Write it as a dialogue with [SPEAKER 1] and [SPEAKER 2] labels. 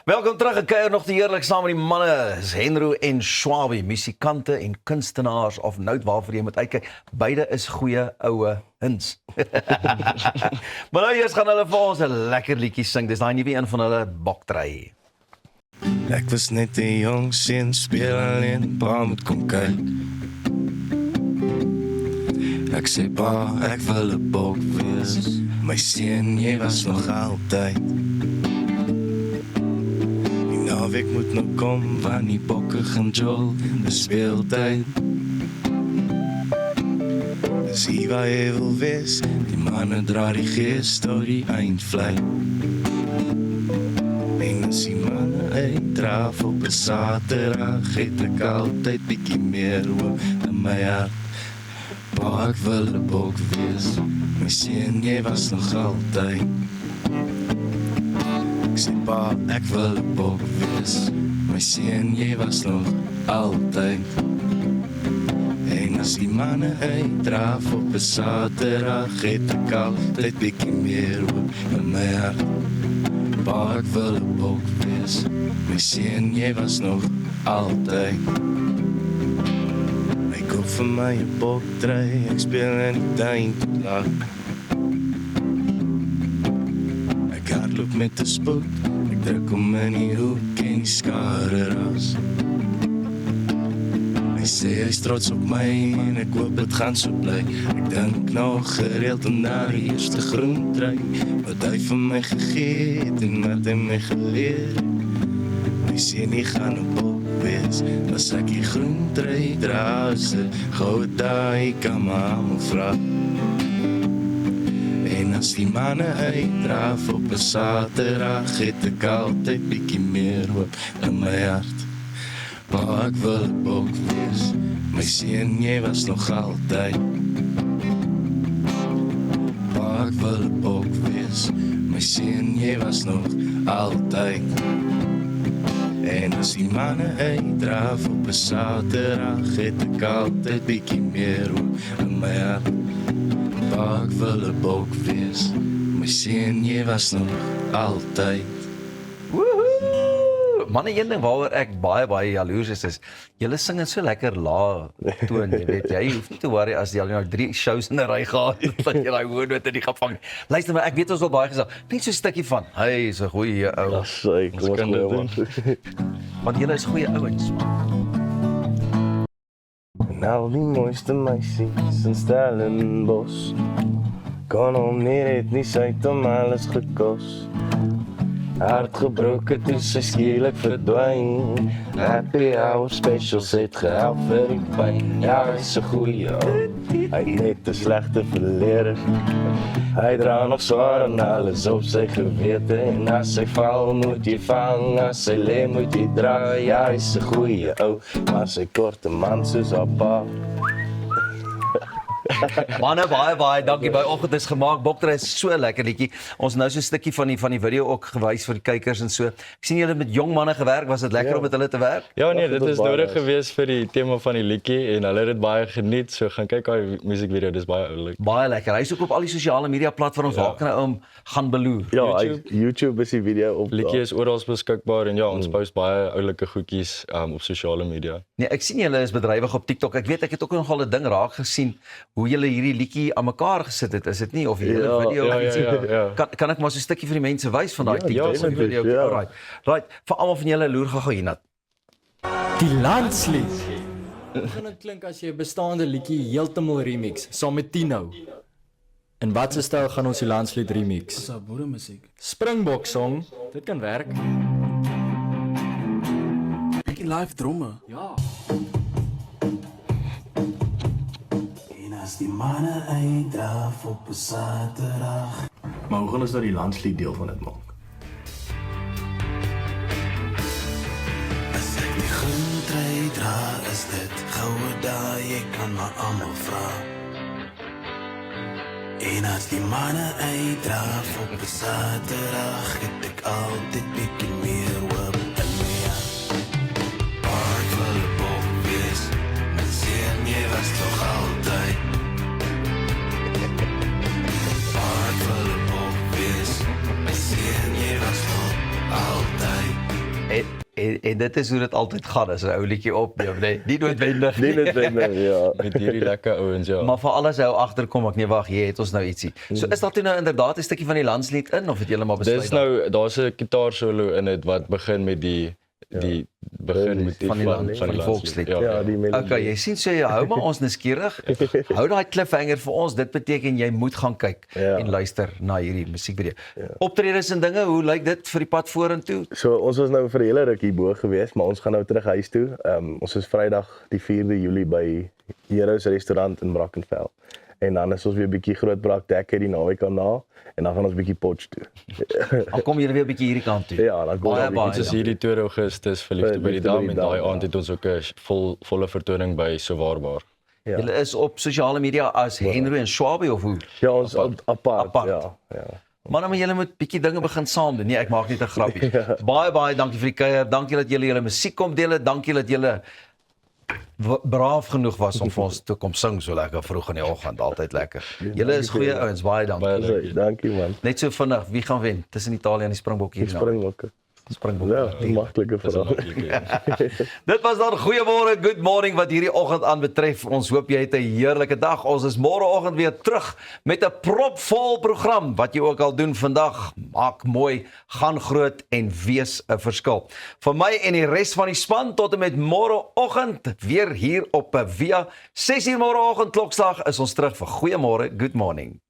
[SPEAKER 1] Welkom terug, ek kuier nog te heerlik saam met die manne, is Henro en Schwabi, musikante en kunstenaars of nout waarvoor jy moet uitkyk. Beide is goeie oue hins. Maar nou eers gaan hulle vir ons 'n lekker liedjie sing. Dis daai nuwe een van hulle, Boktrei.
[SPEAKER 2] Ek was net 'n jong seun, speel alleen, pa moet kom kyk. Ek sê pa, ek wil 'n bok wees. My seun, jy was nog altyd. Die naweek moet nou kom, want die bokke gaan jol, dis speeltyd. Dis hier waar jy wil wees, die manne dra die gees tot die eindvlei. En as die manne uitdraaf op 'n Saterdag, het ek altyd bietjie meer hoop in my hart. Pa, ek wil 'n bok wees, my seun, jy was nog altyd. Ek sê pa, ek wil 'n bok wees, my seun, jy was nog altyd. En as die manne uitdraaf op 'n Saterdag, het ek altyd bietjie meer hoop in my hart. Pa, ek wil 'n bok wees, my seun, jy was nog altyd. Ek koop vir my 'n boktrei, ek speel in die tuin tot laat. Ek hardloop met 'n spoed, ek druk om in die hoek en die skare ras. Hy sê hy's trots op my en ek hoop dit gaan so bly. Ek dink nog gereeld aan die eerste groentrei wat hy vir my gegee het en wat hy my geleer. Hy sê nie gaan 'n bok wees as ek die groentrei dra, as 'n goue daai kan my almal vra. En as die manne uitdraaf op 'n Saterdag, het ek altyd bietjie meer hoop in my hart. Pa, ek wil 'n bok wees, my seun, jy was nog altyd. Pa, ek wil 'n bok wees, my seun, jy was nog altyd. En as die manne uitdraaf op 'n Saterdag, het ek altyd bietjie meer hoop in my hart. Pa, ek wil 'n bok wees, my seun, jy was nog altyd.
[SPEAKER 1] Manne, een ding waaroor ek baie jaloers is julle sing in so lekker lae toon, jy weet, jy hoef nie te worry as jy nou 3 shows in 'n ry gehad het, dat jy daai hoë note nie gaan vang. Luister maar, ek weet ons al baie gesê, net so 'n stukkie van, hy is 'n goeie ou.
[SPEAKER 3] Ons kan dit doen.
[SPEAKER 1] Want julle is goeie ouens, man.
[SPEAKER 2] En al die mooiste meisies in Stellenbosch kon hom net nie sy om alles gekos. Hart gebroken toe sy skielik verdwyn. Happy hour specials het gehelp vir die pyn. Ja, hy is 'n goeie ou, hy het net 'n slegte verlede. Hy dra nog swaar en alles op sy gewete. En as hy val moet jy vang, as hy lê moet jy dra. Ja, hy is 'n goeie ou, maar sy korte man soos haar pa.
[SPEAKER 1] Manne, baie dankie. By oggend is gemaak. Boktrei is so lekker liedjie. Ons nou so 'n stukkie van die video ook gewys vir die kykers en so. Ek sien julle het met jong manne gewerk. Was dit lekker om met hulle te werk?
[SPEAKER 3] Ja nee,
[SPEAKER 2] Dit
[SPEAKER 3] dit is
[SPEAKER 2] baie
[SPEAKER 3] nodig
[SPEAKER 2] nice.
[SPEAKER 3] geweest vir die tema van die liedjie en hulle het dit baie geniet. So gaan kyk daai musiekvideo, dis baie oulik.
[SPEAKER 1] Baie lekker. Hy is ook op al die sosiale media platforms. Waar kan hy hom gaan beloer?
[SPEAKER 2] Ja,
[SPEAKER 3] YouTube
[SPEAKER 2] is die video op.
[SPEAKER 3] Liedjie is oral beskikbaar en ja, ons post baie oulike goedjies op sosiale media.
[SPEAKER 1] Nee, ek sien julle is bedrywig op TikTok. Ek weet ek het ook nogal 'n ding raak gesien hoe julle hierdie liedjie aan mekaar gesit het. Is dit nie of die hele video
[SPEAKER 3] ja,
[SPEAKER 1] of iets?
[SPEAKER 3] ja.
[SPEAKER 1] Kan ek maar so 'n stukkie vir die mense wys van daai TikTok
[SPEAKER 2] definitief,
[SPEAKER 1] video?
[SPEAKER 2] ja.
[SPEAKER 1] Alright. Right. Vir almal van julle loer gou hierna.
[SPEAKER 4] Die landslied. Hoe gaan dit klink as jy 'n bestaande liedjie heeltemal remix saam met Tino? In watter styl gaan ons die landslied remix?
[SPEAKER 5] Dis 'n boeremusiek.
[SPEAKER 4] Springbok song, dit kan werk.
[SPEAKER 5] Bietjie live dromme.
[SPEAKER 4] Ja.
[SPEAKER 5] En as die manne uitdraaf op 'n Saterdag.
[SPEAKER 6] Maar hoe gaan ons nou die landslied deel van dit maak?
[SPEAKER 5] As ek die groentrei dra, is dit goue daai, ek kan my almal vra. En as die manne uitdraaf op 'n Saterdag, het ek altyd bietjie meer hoop in my hart. Maar ek wil 'n bok wees, my seun, jy was toch altyd. Maar ek wil 'n bok wees, my seun, jy was toch altyd.
[SPEAKER 1] En dit is hoe dit altyd gaan as 'n ou liedjie opneem, nee, nie noodwendig
[SPEAKER 2] Nie noodwendig, ja.
[SPEAKER 3] Met hierdie lekker ouens, ja.
[SPEAKER 1] Maar vir alles hou agterkom ek nee wag, hier het ons nou ietsie. So is daar toe nou inderdaad 'n stukkie van die landslied in of het julle maar besluit?
[SPEAKER 3] Dis nou, daar's 'n gitaar solo in dit wat begin met die begin met die
[SPEAKER 1] van die
[SPEAKER 3] landslied.
[SPEAKER 1] volkslied.
[SPEAKER 2] Ja, die melodie.
[SPEAKER 1] Okay, jy sien so jy hou maar ons nuuskierig. Hou daai cliffhanger vir ons. Dit beteken jy moet gaan kyk
[SPEAKER 2] Ja.
[SPEAKER 1] en luister na hierdie musiekvideo. Optredes en dinge, hoe lyk dit vir die pad vorentoe?
[SPEAKER 2] So ons was nou vir 'n hele rukkie bo gewees, maar ons gaan nou terug huis toe. Ons is Vrydag die 4de Julie by Heroes restaurant in Brackenfell. En dan is ons weer bietjie Grootbrak Dekker die naweek daarna en dan gaan ons bietjie Potch toe.
[SPEAKER 1] Dan kom julle weer 'n bietjie hierdie kant toe.
[SPEAKER 2] Ja, dan kom
[SPEAKER 1] Baie,
[SPEAKER 2] ons
[SPEAKER 1] baie.
[SPEAKER 3] Ons is hierdie 2 Augustus verliefde by die dam en daai aand het ons ook 'n volle vertoning by Sowaarbaar.
[SPEAKER 2] Ja.
[SPEAKER 1] Julle is op sosiale media as Henry en Schwabi of hoe?
[SPEAKER 2] Ja, ons apart.
[SPEAKER 1] Apart.
[SPEAKER 2] Ja.
[SPEAKER 1] Maar dan julle moet bietjie dinge begin saam doen. Nee, ek maak net 'n grappie. Baie dankie vir die kuier. Dankie dat julle julle musiek kom deel. Dankie dat julle braaf genoeg was om vir ons te kom sing so lekker vroeg in die oggend. Altyd lekker. Julle is goeie ouens. Baie dankie.
[SPEAKER 3] Baie
[SPEAKER 2] So, dankie man.
[SPEAKER 1] Net so vinnig, wie gaan wen tussen Italië en die Springbokke
[SPEAKER 2] Die
[SPEAKER 1] hierna?
[SPEAKER 2] Springbokke.
[SPEAKER 1] Springbokke.
[SPEAKER 2] Ja, maklike vraag.
[SPEAKER 1] Dit was dan goeiemôre, good morning wat hierdie oggend aanbetref. Ons hoop jy het 'n heerlike dag. Ons is môreoggend weer terug met 'n propvol program. Wat jy ook al doen vandag, maak mooi, gaan groot en wees 'n verskil. Vir my en die res van die span tot en met môreoggend weer hier op Via 6:00 môreoggend klokslag is ons terug vir goeiemôre, good morning.